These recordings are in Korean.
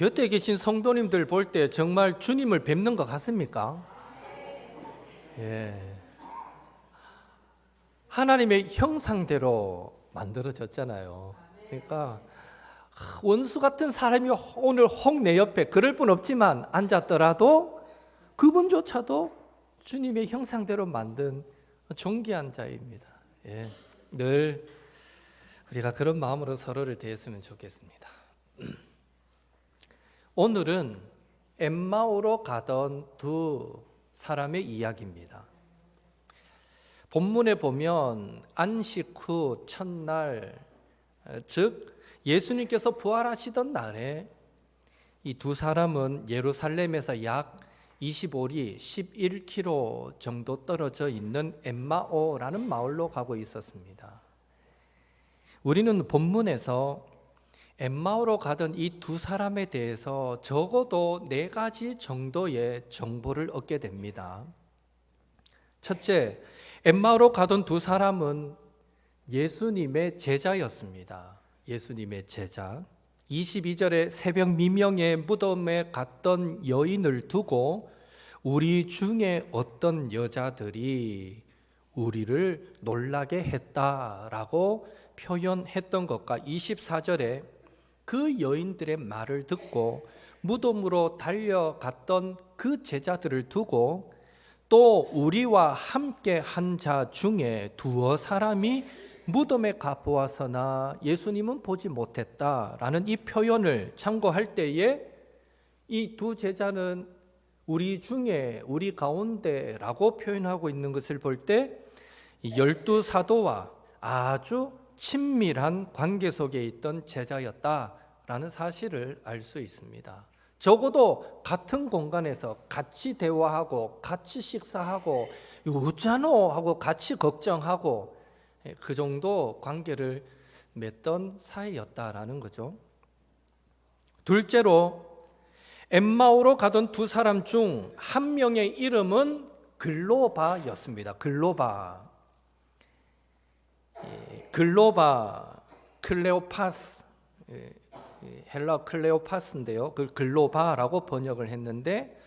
곁에 계신 성도님들 볼 때 정말 주님을 뵙는 것 같습니까? 예. 하나님의 형상대로 만들어졌잖아요. 그러니까 원수 같은 사람이 오늘 혹 내 옆에 그럴 뿐 없지만 앉았더라도 그분조차도 주님의 형상대로 만든 존귀한 자입니다. 예. 늘 우리가 그런 마음으로 서로를 대했으면 좋겠습니다. 오늘은 엠마오로 가던 두 사람의 이야기입니다. 본문에 보면 안식 후 첫날, 즉 예수님께서 부활하시던 날에 이 두 사람은 예루살렘에서 약 25리 11km 정도 떨어져 있는 엠마오라는 마을로 가고 있었습니다. 우리는 본문에서 엠마오로 가던 이 두 사람에 대해서 적어도 4가지 정도의 정보를 얻게 됩니다. 첫째, 엠마오로 가던 두 사람은 예수님의 제자였습니다. 예수님의 제자. 22절에 새벽 미명에 무덤에 갔던 여인을 두고 우리 중에 어떤 여자들이 우리를 놀라게 했다라고 표현했던 것과 24절에 그 여인들의 말을 듣고 무덤으로 달려갔던 그 제자들을 두고 또 우리와 함께 한 자 중에 두어 사람이 무덤에 가보았으나 예수님은 보지 못했다라는 이 표현을 참고할 때에 이 두 제자는 우리 중에 우리 가운데라고 표현하고 있는 것을 볼 때 12사도와 아주 친밀한 관계 속에 있던 제자였다라는 사실을 알 수 있습니다. 적어도 같은 공간에서 같이 대화하고 같이 식사하고 어쩌노 하고 같이 걱정하고 그 정도 관계를 맺던 사이였다라는 거죠. 둘째로 엠마오로 가던 두 사람 중 한 명의 이름은 글로바였습니다. 글로바, 클레오파스, 헬라 클레오파스인데요. 그 글로바라고 번역을 했는데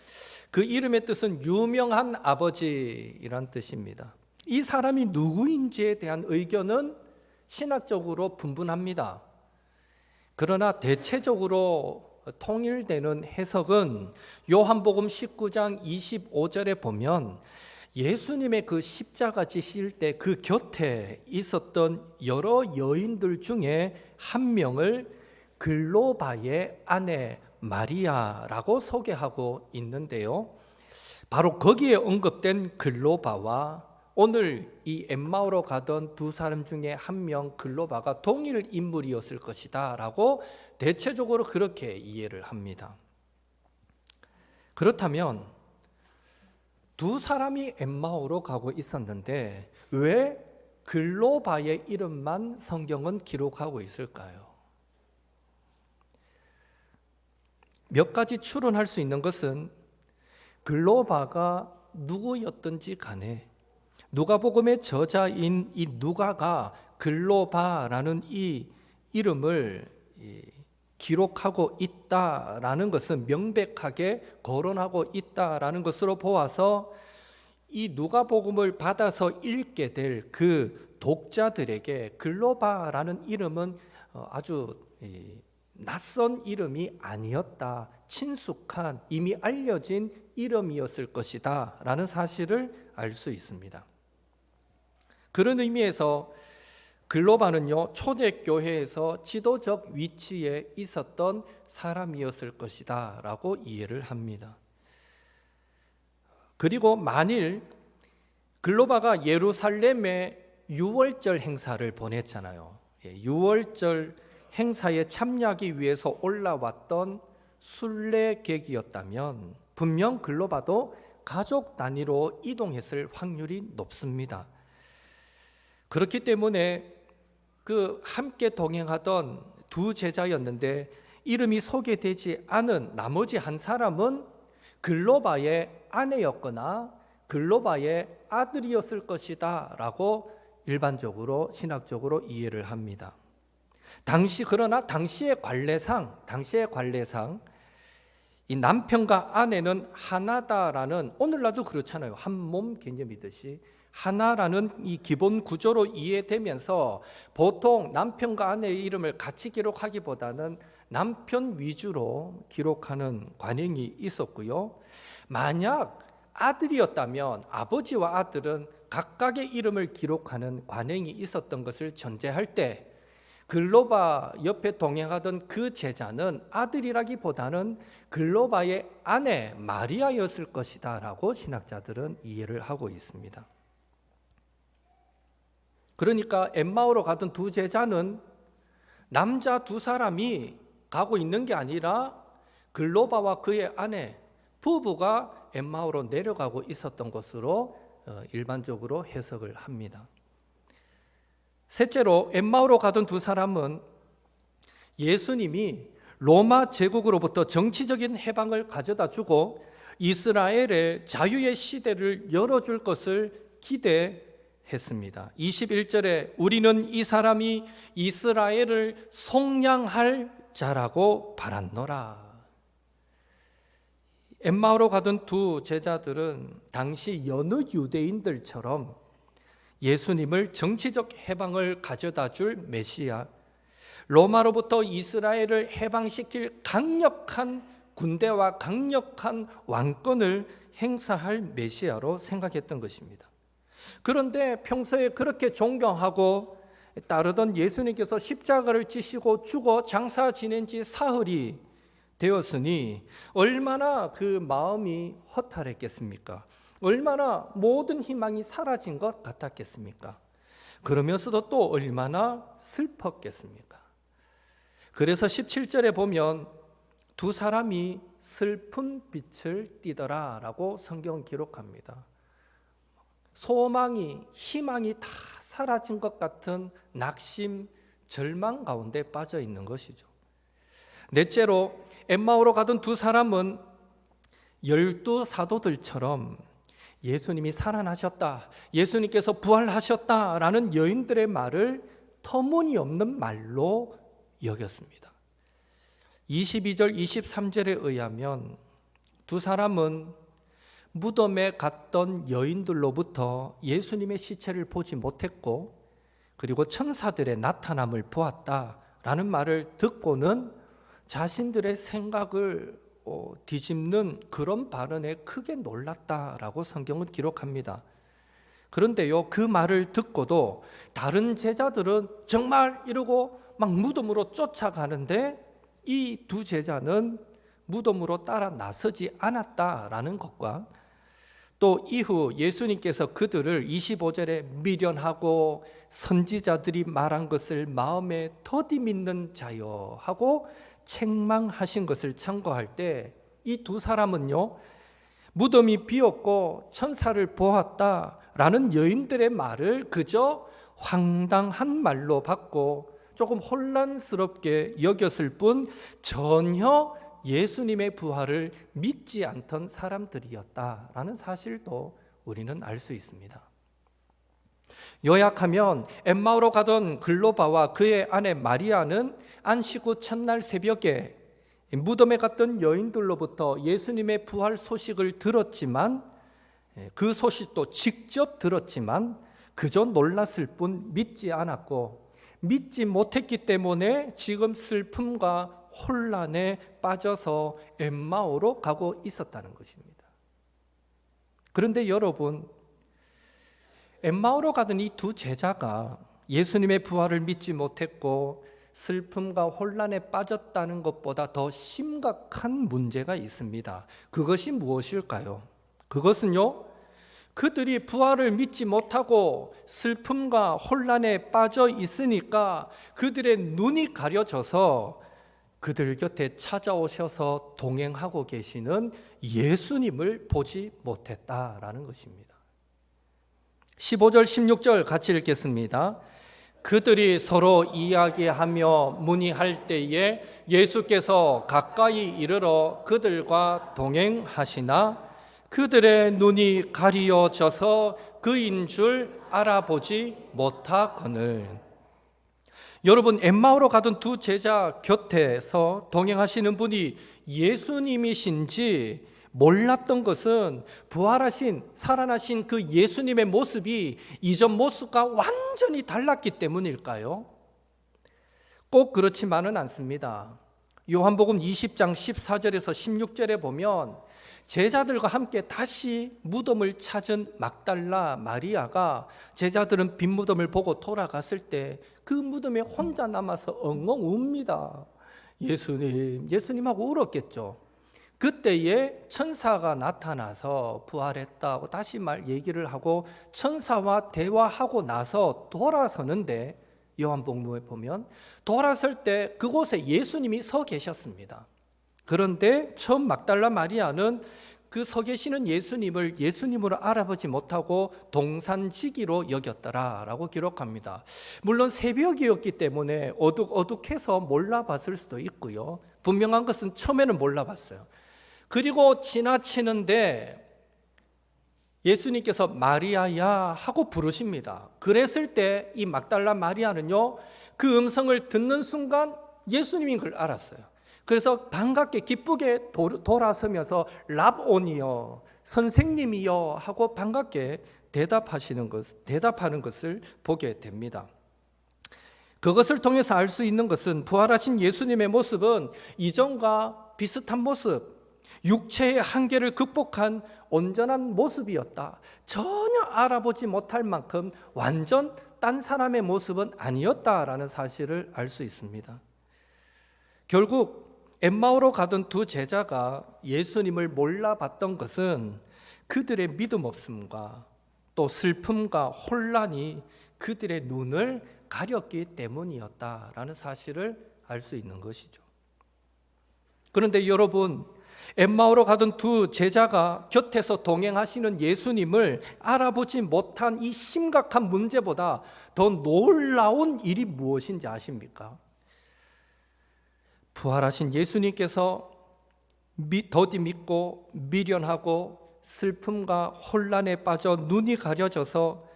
그 이름의 뜻은 유명한 아버지이란 뜻입니다. 이 사람이 누구인지에 대한 의견은 신학적으로 분분합니다. 그러나 대체적으로 통일되는 해석은 요한복음 19장 25절에 보면 예수님의 그 십자가 지실 때 그 곁에 있었던 여러 여인들 중에 한 명을 글로바의 아내 마리아라고 소개하고 있는데요. 바로 거기에 언급된 글로바와 오늘 이 엠마오로 가던 두 사람 중에 한 명 글로바가 동일 인물이었을 것이다 라고 대체적으로 그렇게 이해를 합니다. 그렇다면 두 사람이 엠마오로 가고 있었는데 왜 글로바의 이름만 성경은 기록하고 있을까요? 몇 가지 추론할 수 있는 것은 글로바가 누구였든지 간에 누가복음의 저자인 이 누가가 글로바라는 이 이름을 기록하고 있다라는 것은 명백하게 거론하고 있다라는 것으로 보아서 이 누가복음을 받아서 읽게 될 그 독자들에게 글로바라는 이름은 아주 낯선 이름이 아니었다, 친숙한 이미 알려진 이름이었을 것이다 라는 사실을 알 수 있습니다. 그런 의미에서 글로바는요 초대교회에서 지도적 위치에 있었던 사람이었을 것이다 라고 이해를 합니다. 그리고 만일 글로바가 예루살렘에 유월절 행사를 보냈잖아요. 유월절 행사에 참여하기 위해서 올라왔던 순례객이었다면 분명 글로바도 가족 단위로 이동했을 확률이 높습니다. 그렇기 때문에 그 함께 동행하던 두 제자였는데 이름이 소개되지 않은 나머지 한 사람은 글로바의 아내였거나 글로바의 아들이었을 것이다 라고 일반적으로 신학적으로 이해를 합니다. 그러나 당시의 관례상 이 남편과 아내는 하나다라는, 오늘날도 그렇잖아요. 한 몸 개념이듯이 하나라는 이 기본 구조로 이해되면서 보통 남편과 아내의 이름을 같이 기록하기보다는 남편 위주로 기록하는 관행이 있었고요. 만약 아들이었다면 아버지와 아들은 각각의 이름을 기록하는 관행이 있었던 것을 전제할 때, 글로바 옆에 동행하던 그 제자는 아들이라기보다는 글로바의 아내 마리아였을 것이다 라고 신학자들은 이해를 하고 있습니다. 그러니까 엠마오로 가던 두 제자는 남자 두 사람이 가고 있는 게 아니라 글로바와 그의 아내 부부가 엠마오로 내려가고 있었던 것으로 일반적으로 해석을 합니다. 셋째로, 엠마오로 가던 두 사람은 예수님이 로마 제국으로부터 정치적인 해방을 가져다 주고 이스라엘의 자유의 시대를 열어줄 것을 기대했습니다. 21절에 우리는 이 사람이 이스라엘을 속량할 자라고 바랐노라. 엠마오로 가던 두 제자들은 당시 여느 유대인들처럼 예수님을 정치적 해방을 가져다 줄 메시아, 로마로부터 이스라엘을 해방시킬 강력한 군대와 강력한 왕권을 행사할 메시아로 생각했던 것입니다. 그런데 평소에 그렇게 존경하고 따르던 예수님께서 십자가를 지시고 죽어 장사 지낸 지 사흘이 되었으니 얼마나 그 마음이 허탈했겠습니까? 얼마나 모든 희망이 사라진 것 같았겠습니까? 그러면서도 또 얼마나 슬펐겠습니까? 그래서 17절에 보면 두 사람이 슬픈 빛을 띠더라 라고 성경은 기록합니다. 소망이, 희망이 다 사라진 것 같은 낙심, 절망 가운데 빠져 있는 것이죠. 넷째로, 엠마오로 가던 두 사람은 12 사도들처럼 예수님이 살아나셨다, 예수님께서 부활하셨다라는 여인들의 말을 터무니없는 말로 여겼습니다. 22절, 23절에 의하면 두 사람은 무덤에 갔던 여인들로부터 예수님의 시체를 보지 못했고, 그리고 천사들의 나타남을 보았다라는 말을 듣고는 자신들의 생각을 뒤집는 그런 발언에 크게 놀랐다라고 성경은 기록합니다. 그런데요, 그 말을 듣고도 다른 제자들은 정말 이러고 막 무덤으로 쫓아가는데 이 두 제자는 무덤으로 따라 나서지 않았다라는 것과, 또 이후 예수님께서 그들을 25절에 미련하고 선지자들이 말한 것을 마음에 더디 믿는 자여 하고 책망하신 것을 참고할 때 이 두 사람은요, 무덤이 비었고 천사를 보았다라는 여인들의 말을 그저 황당한 말로 받고 조금 혼란스럽게 여겼을 뿐 전혀 예수님의 부활을 믿지 않던 사람들이었다라는 사실도 우리는 알 수 있습니다. 요약하면 엠마오로 가던 글로바와 그의 아내 마리아는 안식 후 첫날 새벽에 무덤에 갔던 여인들로부터 예수님의 부활 소식을 들었지만, 그 소식도 직접 들었지만 그저 놀랐을 뿐 믿지 않았고, 믿지 못했기 때문에 지금 슬픔과 혼란에 빠져서 엠마오로 가고 있었다는 것입니다. 그런데 여러분, 엠마오로 가던 이 두 제자가 예수님의 부활을 믿지 못했고 슬픔과 혼란에 빠졌다는 것보다 더 심각한 문제가 있습니다. 그것이 무엇일까요? 그것은요, 그들이 부활을 믿지 못하고 슬픔과 혼란에 빠져 있으니까 그들의 눈이 가려져서 그들 곁에 찾아오셔서 동행하고 계시는 예수님을 보지 못했다라는 것입니다. 15절, 16절 같이 읽겠습니다. 그들이 서로 이야기하며 문의할 때에 예수께서 가까이 이르러 그들과 동행하시나 그들의 눈이 가리어져서 그인 줄 알아보지 못하거늘. 여러분, 엠마오로 가던 두 제자 곁에서 동행하시는 분이 예수님이신지 몰랐던 것은 부활하신 살아나신 그 예수님의 모습이 이전 모습과 완전히 달랐기 때문일까요? 꼭 그렇지만은 않습니다. 요한복음 20장 14절에서 16절에 보면 제자들과 함께 다시 무덤을 찾은 막달라 마리아가 제자들은 빈 무덤을 보고 돌아갔을 때 그 무덤에 혼자 남아서 엉엉 웁니다. 예수님하고 울었겠죠. 그때에 천사가 나타나서 부활했다고 다시 얘기를 하고 천사와 대화하고 나서 돌아서는데, 요한복음에 보면 돌아설 때 그곳에 예수님이 서 계셨습니다. 그런데 처음 막달라 마리아는 그 서 계시는 예수님을 예수님으로 알아보지 못하고 동산지기로 여겼더라라고 기록합니다. 물론 새벽이었기 때문에 어둑어둑해서 몰라봤을 수도 있고요. 분명한 것은 처음에는 몰라봤어요. 그리고 지나치는데 예수님께서 마리아야 하고 부르십니다. 그랬을 때 이 막달라 마리아는요, 그 음성을 듣는 순간 예수님인 걸 알았어요. 그래서 반갑게 기쁘게 돌아서면서 랍오니여, 선생님이여 하고 반갑게 대답하는 것을 보게 됩니다. 그것을 통해서 알 수 있는 것은 부활하신 예수님의 모습은 이전과 비슷한 모습, 육체의 한계를 극복한 온전한 모습이었다. 전혀 알아보지 못할 만큼 완전 딴 사람의 모습은 아니었다라는 사실을 알 수 있습니다. 결국 엠마오로 가던 두 제자가 예수님을 몰라봤던 것은 그들의 믿음 없음과 또 슬픔과 혼란이 그들의 눈을 가렸기 때문이었다라는 사실을 알 수 있는 것이죠. 그런데 여러분, 엠마오로 가던 두 제자가 곁에서 동행하시는 예수님을 알아보지 못한 이 심각한 문제보다 더 놀라운 일이 무엇인지 아십니까? 부활하신 예수님께서 더디 믿고 미련하고 슬픔과 혼란에 빠져 눈이 가려져서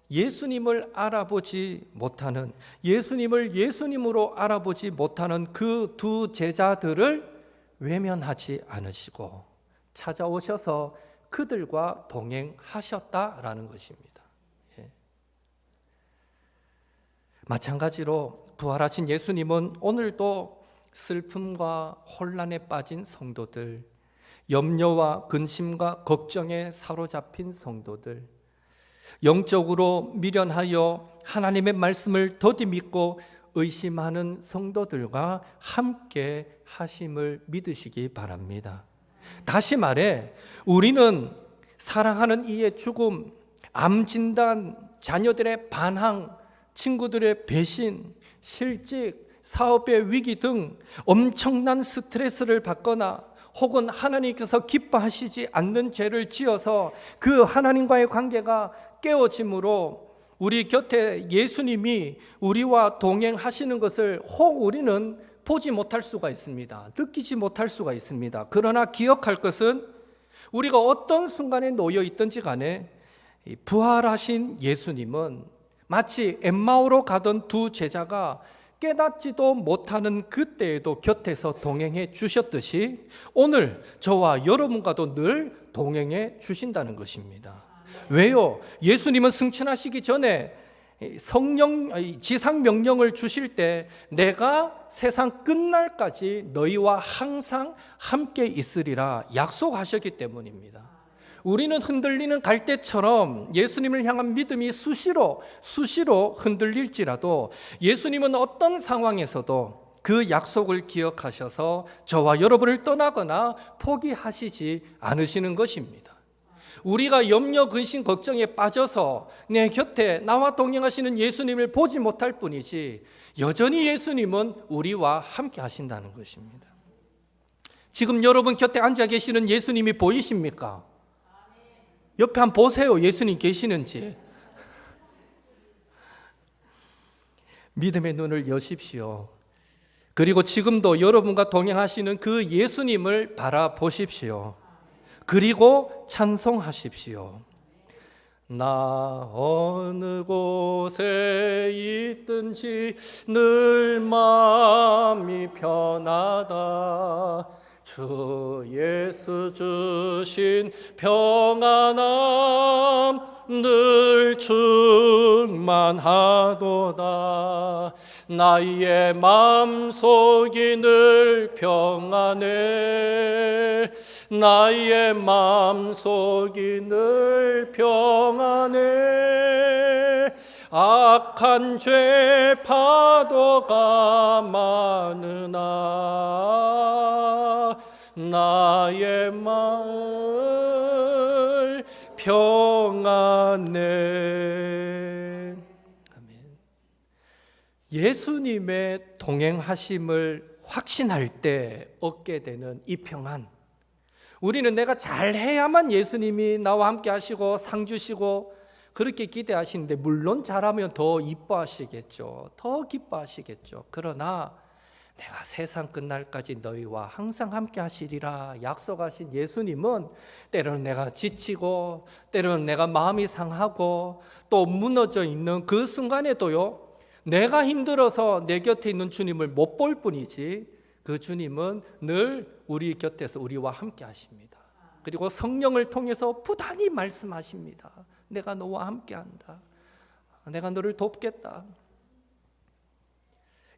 예수님을 알아보지 못하는, 예수님을 예수님으로 알아보지 못하는 그 두 제자들을 외면하지 않으시고 찾아오셔서 그들과 동행하셨다라는 것입니다. 마찬가지로 부활하신 예수님은 오늘도 슬픔과 혼란에 빠진 성도들, 염려와 근심과 걱정에 사로잡힌 성도들, 영적으로 미련하여 하나님의 말씀을 더디 믿고 의심하는 성도들과 함께 하심을 믿으시기 바랍니다. 다시 말해, 우리는 사랑하는 이의 죽음, 암 진단, 자녀들의 반항, 친구들의 배신, 실직, 사업의 위기 등 엄청난 스트레스를 받거나 혹은 하나님께서 기뻐하시지 않는 죄를 지어서 그 하나님과의 관계가 깨어짐으로 우리 곁에 예수님이 우리와 동행하시는 것을 혹 우리는 보지 못할 수가 있습니다. 느끼지 못할 수가 있습니다. 그러나 기억할 것은 우리가 어떤 순간에 놓여 있든지 간에 부활하신 예수님은 마치 엠마오로 가던 두 제자가 깨닫지도 못하는 그때에도 곁에서 동행해 주셨듯이 오늘 저와 여러분과도 늘 동행해 주신다는 것입니다. 왜요? 예수님은 승천하시기 전에 지상 명령을 주실 때 내가 세상 끝날까지 너희와 항상 함께 있으리라 약속하셨기 때문입니다. 우리는 흔들리는 갈대처럼 예수님을 향한 믿음이 수시로 흔들릴지라도 예수님은 어떤 상황에서도 그 약속을 기억하셔서 저와 여러분을 떠나거나 포기하시지 않으시는 것입니다. 우리가 염려, 근심, 걱정에 빠져서 내 곁에 나와 동행하시는 예수님을 보지 못할 뿐이지 여전히 예수님은 우리와 함께 하신다는 것입니다. 지금 여러분 곁에 앉아 계시는 예수님이 보이십니까? 옆에 한번 보세요. 예수님 계시는지. 믿음의 눈을 여십시오. 그리고 지금도 여러분과 동행하시는 그 예수님을 바라보십시오. 그리고 찬송하십시오. 나 어느 곳에 있든지 늘 마음이 편하다. 주 예수 주신 평안함 늘 충만하도다. 나의 마음속이 늘 평안해. 나의 마음속이 늘 평안해. 악한 죄 파도가 많으나 나의 마음 평안해. 아멘. 예수님의 동행하심을 확신할 때 얻게 되는 이 평안. 우리는 내가 잘해야만 예수님이 나와 함께 하시고 상 주시고 그렇게 기대하시는데, 물론 잘하면 더 이뻐하시겠죠. 더 기뻐하시겠죠. 그러나 내가 세상 끝날까지 너희와 항상 함께 하시리라 약속하신 예수님은 때로는 내가 지치고 때로는 내가 마음이 상하고 또 무너져 있는 그 순간에도요, 내가 힘들어서 내 곁에 있는 주님을 못 볼 뿐이지 그 주님은 늘 우리 곁에서 우리와 함께 하십니다. 그리고 성령을 통해서 부단히 말씀하십니다. 내가 너와 함께 한다. 내가 너를 돕겠다.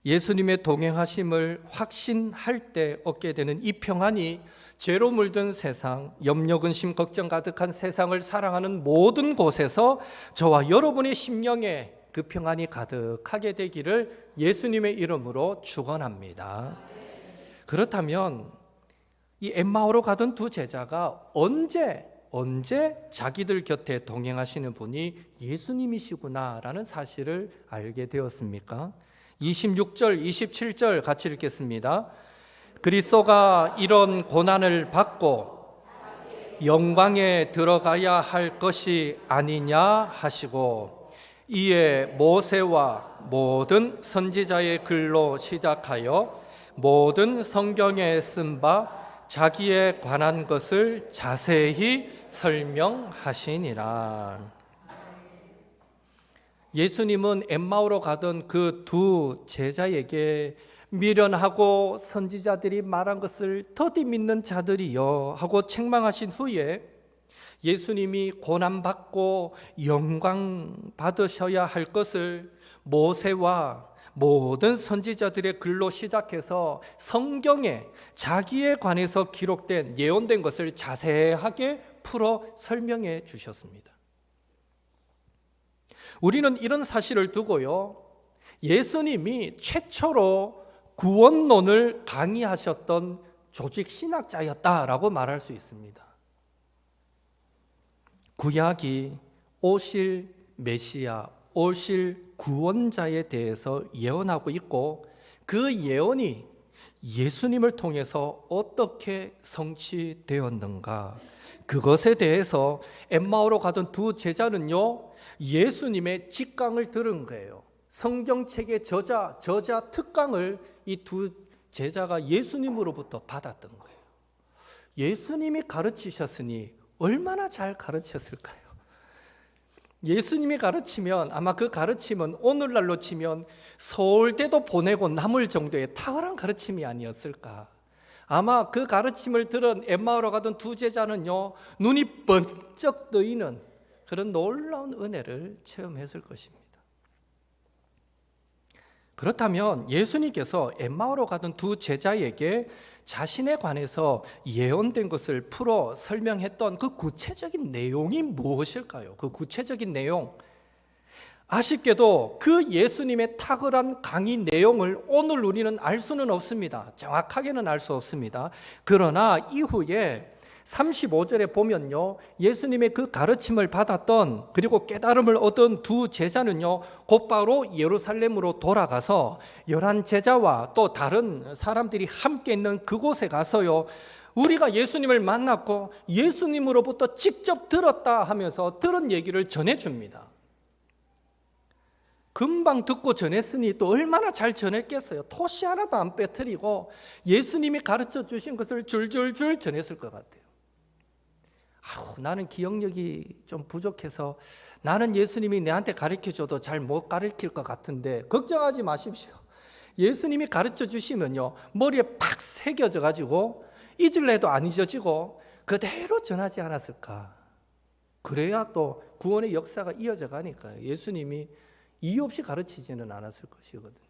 예수님의 동행하심을 확신할 때 얻게 되는 이 평안이 죄로 물든 세상, 염려, 근심, 걱정 가득한 세상을 사랑하는 모든 곳에서 저와 여러분의 심령에 그 평안이 가득하게 되기를 예수님의 이름으로 축원합니다. 그렇다면 이 엠마오로 가던 두 제자가 언제 자기들 곁에 동행하시는 분이 예수님이시구나라는 사실을 알게 되었습니까? 26절, 27절 같이 읽겠습니다. 그리스도가 이런 고난을 받고 영광에 들어가야 할 것이 아니냐 하시고, 이에 모세와 모든 선지자의 글로 시작하여 모든 성경에 쓴 바 자기에 관한 것을 자세히 설명하시니라. 예수님은 엠마오로 가던 그 두 제자에게 미련하고 선지자들이 말한 것을 더디 믿는 자들이여 하고 책망하신 후에 예수님이 고난받고 영광 받으셔야 할 것을 모세와 모든 선지자들의 글로 시작해서 성경에 자기에 관해서 기록된 예언된 것을 자세하게 풀어 설명해 주셨습니다. 우리는 이런 사실을 두고요, 예수님이 최초로 구원론을 강의하셨던 조직 신학자였다라고 말할 수 있습니다. 구약이 오실 메시아, 오실 구원자에 대해서 예언하고 있고, 그 예언이 예수님을 통해서 어떻게 성취되었는가, 그것에 대해서 엠마오로 가던 두 제자는요, 예수님의 직강을 들은 거예요. 성경책의 저자 특강을 이 두 제자가 예수님으로부터 받았던 거예요. 예수님이 가르치셨으니 얼마나 잘 가르쳤을까요? 예수님이 가르치면 아마 그 가르침은 오늘날로 치면 서울대도 보내고 남을 정도의 탁월한 가르침이 아니었을까. 아마 그 가르침을 들은 엠마오로 가던 두 제자는요, 눈이 번쩍 뜨이는 그런 놀라운 은혜를 체험했을 것입니다. 그렇다면 예수님께서 엠마오로 가던 두 제자에게 자신에 관해서 예언된 것을 풀어 설명했던 그 구체적인 내용이 무엇일까요? 그 구체적인 내용, 아쉽게도 그 예수님의 탁월한 강의 내용을 오늘 우리는 알 수는 없습니다. 정확하게는 알 수 없습니다. 그러나 이후에 35절에 보면요, 예수님의 그 가르침을 받았던 그리고 깨달음을 얻은 두 제자는요, 곧바로 예루살렘으로 돌아가서 11 제자와 또 다른 사람들이 함께 있는 그곳에 가서요, 우리가 예수님을 만났고 예수님으로부터 직접 들었다 하면서 들은 얘기를 전해줍니다. 금방 듣고 전했으니 또 얼마나 잘 전했겠어요. 토시 하나도 안 빼뜨리고 예수님이 가르쳐 주신 것을 줄줄줄 전했을 것 같아요. 나는 기억력이 좀 부족해서 나는 예수님이 내한테 가르쳐줘도 잘 못 가르칠 것 같은데 걱정하지 마십시오. 예수님이 가르쳐 주시면요, 머리에 팍 새겨져 가지고 잊을래도 안 잊어지고 그대로 전하지 않았을까. 그래야 또 구원의 역사가 이어져 가니까요. 예수님이 이유 없이 가르치지는 않았을 것이거든요.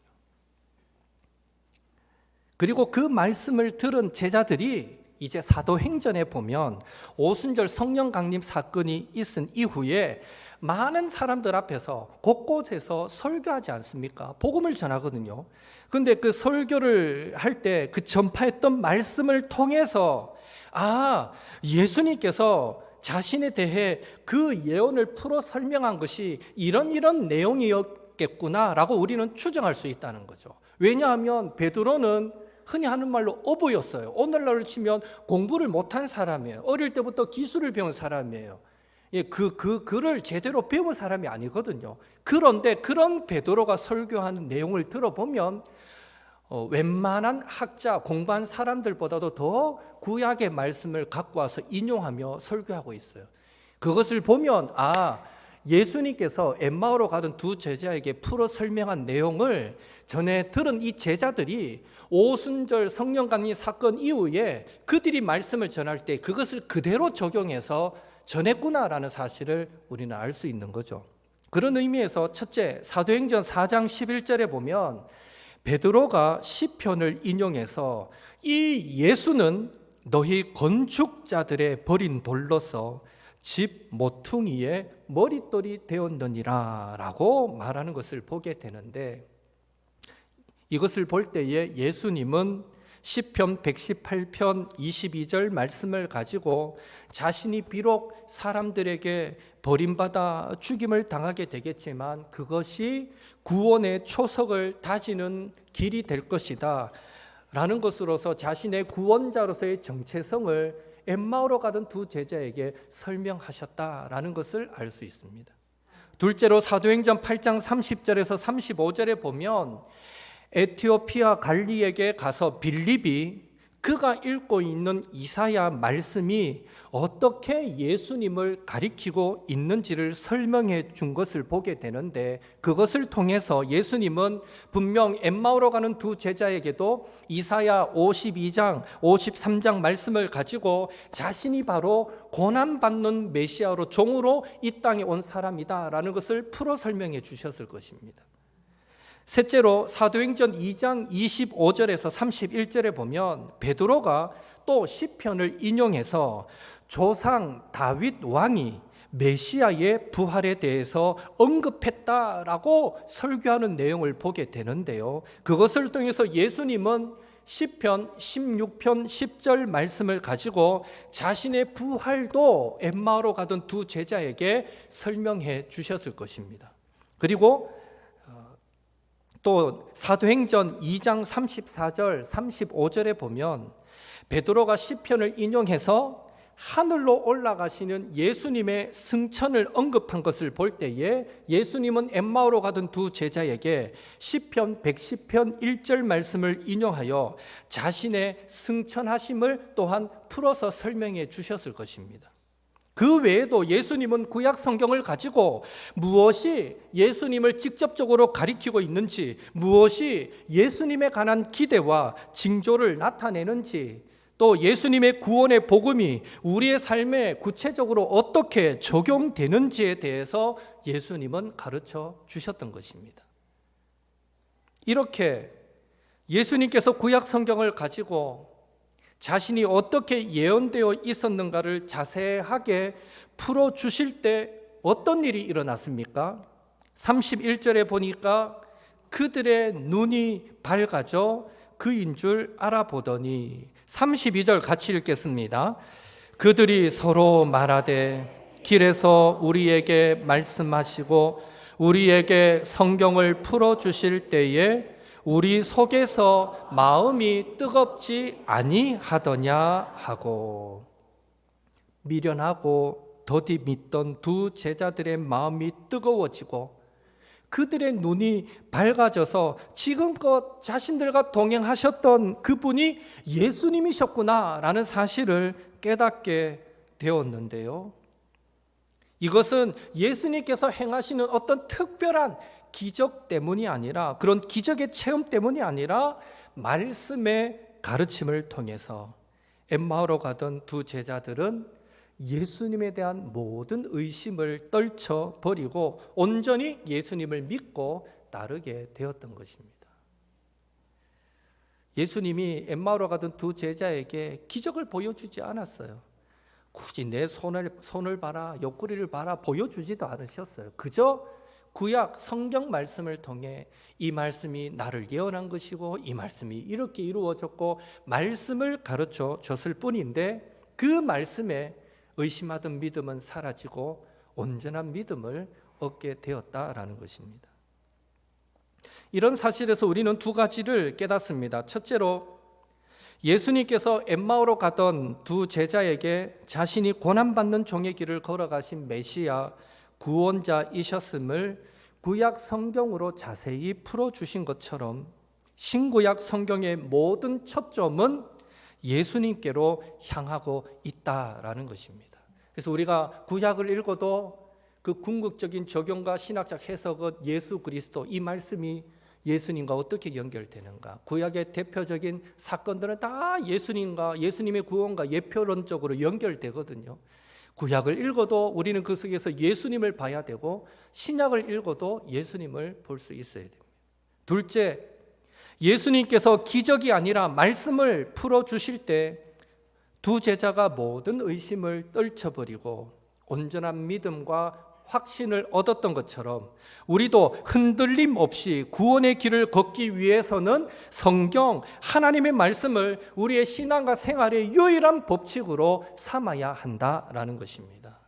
그리고 그 말씀을 들은 제자들이 이제 사도행전에 보면 오순절 성령 강림 사건이 있은 이후에 많은 사람들 앞에서 곳곳에서 설교하지 않습니까? 복음을 전하거든요. 근데 그 설교를 할 때 그 전파했던 말씀을 통해서 예수님께서 자신에 대해 그 예언을 풀어 설명한 것이 이런 내용이었겠구나라고 우리는 추정할 수 있다는 거죠. 왜냐하면 베드로는 흔히 하는 말로 어부였어요. 오늘날로 치면 공부를 못한 사람이에요. 어릴 때부터 기술을 배운 사람이에요. 글을 제대로 배운 사람이 아니거든요. 그런데 그런 베드로가 설교하는 내용을 들어보면 웬만한 학자, 공부한 사람들보다도 더 구약의 말씀을 갖고 와서 인용하며 설교하고 있어요. 그것을 보면 예수님께서 엠마오로 가던 두 제자에게 풀어 설명한 내용을 전에 들은 이 제자들이 오순절 성령 강림 사건 이후에 그들이 말씀을 전할 때 그것을 그대로 적용해서 전했구나라는 사실을 우리는 알 수 있는 거죠. 그런 의미에서 첫째, 사도행전 4장 11절에 보면 베드로가 시편을 인용해서 이 예수는 너희 건축자들의 버린 돌로서 집 모퉁이의 머릿돌이 되었느니라 라고 말하는 것을 보게 되는데, 이것을 볼 때에 예수님은 시편 118편 22절 말씀을 가지고 자신이 비록 사람들에게 버림받아 죽임을 당하게 되겠지만 그것이 구원의 초석을 다지는 길이 될 것이다 라는 것으로서 자신의 구원자로서의 정체성을 엠마오로 가던 두 제자에게 설명하셨다라는 것을 알 수 있습니다. 둘째로 사도행전 8장 30절에서 35절에 보면 에티오피아 갈리에게 가서 빌립이 그가 읽고 있는 이사야 말씀이 어떻게 예수님을 가리키고 있는지를 설명해 준 것을 보게 되는데, 그것을 통해서 예수님은 분명 엠마오로 가는 두 제자에게도 이사야 52장, 53장 말씀을 가지고 자신이 바로 고난받는 메시아로 종으로 이 땅에 온 사람이다라는 것을 풀어 설명해 주셨을 것입니다. 셋째로 사도행전 2장 25절에서 31절에 보면 베드로가 또 시편을 인용해서 조상 다윗 왕이 메시아의 부활에 대해서 언급했다라고 설교하는 내용을 보게 되는데요. 그것을 통해서 예수님은 시편 16편 10절 말씀을 가지고 자신의 부활도 엠마오로 가던 두 제자에게 설명해 주셨을 것입니다. 그리고 또 사도행전 2장 34절 35절에 보면 베드로가 시편을 인용해서 하늘로 올라가시는 예수님의 승천을 언급한 것을 볼 때에 예수님은 엠마오로 가던 두 제자에게 시편 110편 1절 말씀을 인용하여 자신의 승천하심을 또한 풀어서 설명해 주셨을 것입니다. 그 외에도 예수님은 구약 성경을 가지고 무엇이 예수님을 직접적으로 가리키고 있는지, 무엇이 예수님에 관한 기대와 징조를 나타내는지, 또 예수님의 구원의 복음이 우리의 삶에 구체적으로 어떻게 적용되는지에 대해서 예수님은 가르쳐 주셨던 것입니다. 이렇게 예수님께서 구약 성경을 가지고 자신이 어떻게 예언되어 있었는가를 자세하게 풀어주실 때 어떤 일이 일어났습니까? 31절에 보니까 그들의 눈이 밝아져 그인 줄 알아보더니, 32절 같이 읽겠습니다. 그들이 서로 말하되 길에서 우리에게 말씀하시고 우리에게 성경을 풀어주실 때에 우리 속에서 마음이 뜨겁지 아니하더냐 하고, 미련하고 더디 믿던 두 제자들의 마음이 뜨거워지고 그들의 눈이 밝아져서 지금껏 자신들과 동행하셨던 그분이 예수님이셨구나라는 사실을 깨닫게 되었는데요. 이것은 예수님께서 행하시는 어떤 특별한 기적 때문이 아니라, 그런 기적의 체험 때문이 아니라 말씀의 가르침을 통해서 엠마오로 가던 두 제자들은 예수님에 대한 모든 의심을 떨쳐버리고 온전히 예수님을 믿고 따르게 되었던 것입니다. 예수님이 엠마오로 가던 두 제자에게 기적을 보여주지 않았어요. 굳이 내 손을 봐라, 옆구리를 봐라 보여주지도 않으셨어요. 그저 구약 성경 말씀을 통해 이 말씀이 나를 예언한 것이고 이 말씀이 이렇게 이루어졌고 말씀을 가르쳐 줬을 뿐인데, 그 말씀에 의심하던 믿음은 사라지고 온전한 믿음을 얻게 되었다라는 것입니다. 이런 사실에서 우리는 두 가지를 깨닫습니다. 첫째로, 예수님께서 엠마오로 가던 두 제자에게 자신이 고난받는 종의 길을 걸어가신 메시아 구원자이셨음을 구약 성경으로 자세히 풀어주신 것처럼 신구약 성경의 모든 초점은 예수님께로 향하고 있다라는 것입니다. 그래서 우리가 구약을 읽어도 그 궁극적인 적용과 신학적 해석은 예수 그리스도, 이 말씀이 예수님과 어떻게 연결되는가, 구약의 대표적인 사건들은 다 예수님과 예수님의 구원과 예표론적으로 연결되거든요. 구약을 읽어도 우리는 그 속에서 예수님을 봐야 되고, 신약을 읽어도 예수님을 볼 수 있어야 됩니다. 둘째, 예수님께서 기적이 아니라 말씀을 풀어주실 때 두 제자가 모든 의심을 떨쳐버리고 온전한 믿음과 확신을 얻었던 것처럼 우리도 흔들림 없이 구원의 길을 걷기 위해서는 성경, 하나님의 말씀을 우리의 신앙과 생활의 유일한 법칙으로 삼아야 한다라는 것입니다.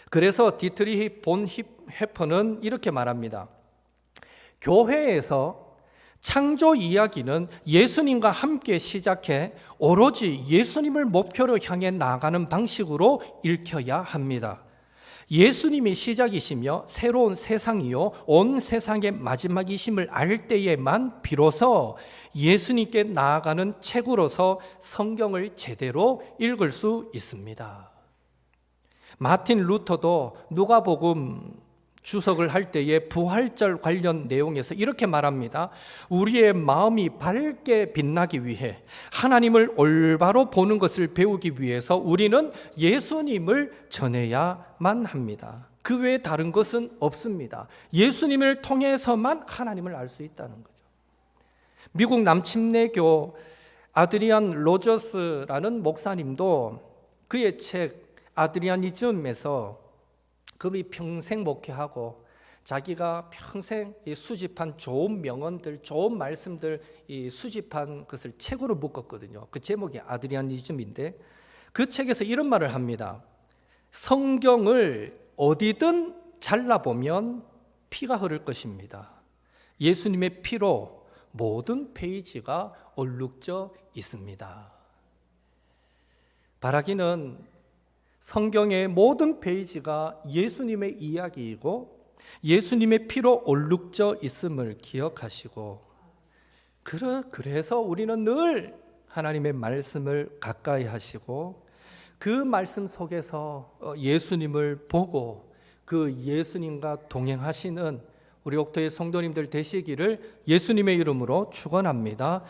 그래서 디트리히 본헤퍼는 이렇게 말합니다. 교회에서 창조 이야기는 예수님과 함께 시작해 오로지 예수님을 목표로 향해 나아가는 방식으로 읽혀야 합니다. 예수님이 시작이시며 새로운 세상이요 온 세상의 마지막이심을 알 때에만 비로소 예수님께 나아가는 책으로서 성경을 제대로 읽을 수 있습니다. 마틴 루터도 누가복음 주석을 할 때의 부활절 관련 내용에서 이렇게 말합니다. 우리의 마음이 밝게 빛나기 위해, 하나님을 올바로 보는 것을 배우기 위해서 우리는 예수님을 전해야만 합니다. 그 외에 다른 것은 없습니다. 예수님을 통해서만 하나님을 알 수 있다는 거죠. 미국 남침내교 아드리안 로저스라는 목사님도 그의 책 아드리아니즘에서 그분이 평생 목회하고 자기가 평생 수집한 좋은 명언들, 좋은 말씀들 수집한 것을 책으로 묶었거든요. 그 제목이 아드리아니즘인데, 그 책에서 이런 말을 합니다. 성경을 어디든 잘라보면 피가 흐를 것입니다. 예수님의 피로 모든 페이지가 얼룩져 있습니다. 바라기는 성경의 모든 페이지가 예수님의 이야기이고 예수님의 피로 얼룩져 있음을 기억하시고, 그래서 우리는 늘 하나님의 말씀을 가까이 하시고 그 말씀 속에서 예수님을 보고 그 예수님과 동행하시는 우리 옥토의 성도님들 되시기를 예수님의 이름으로 축원합니다.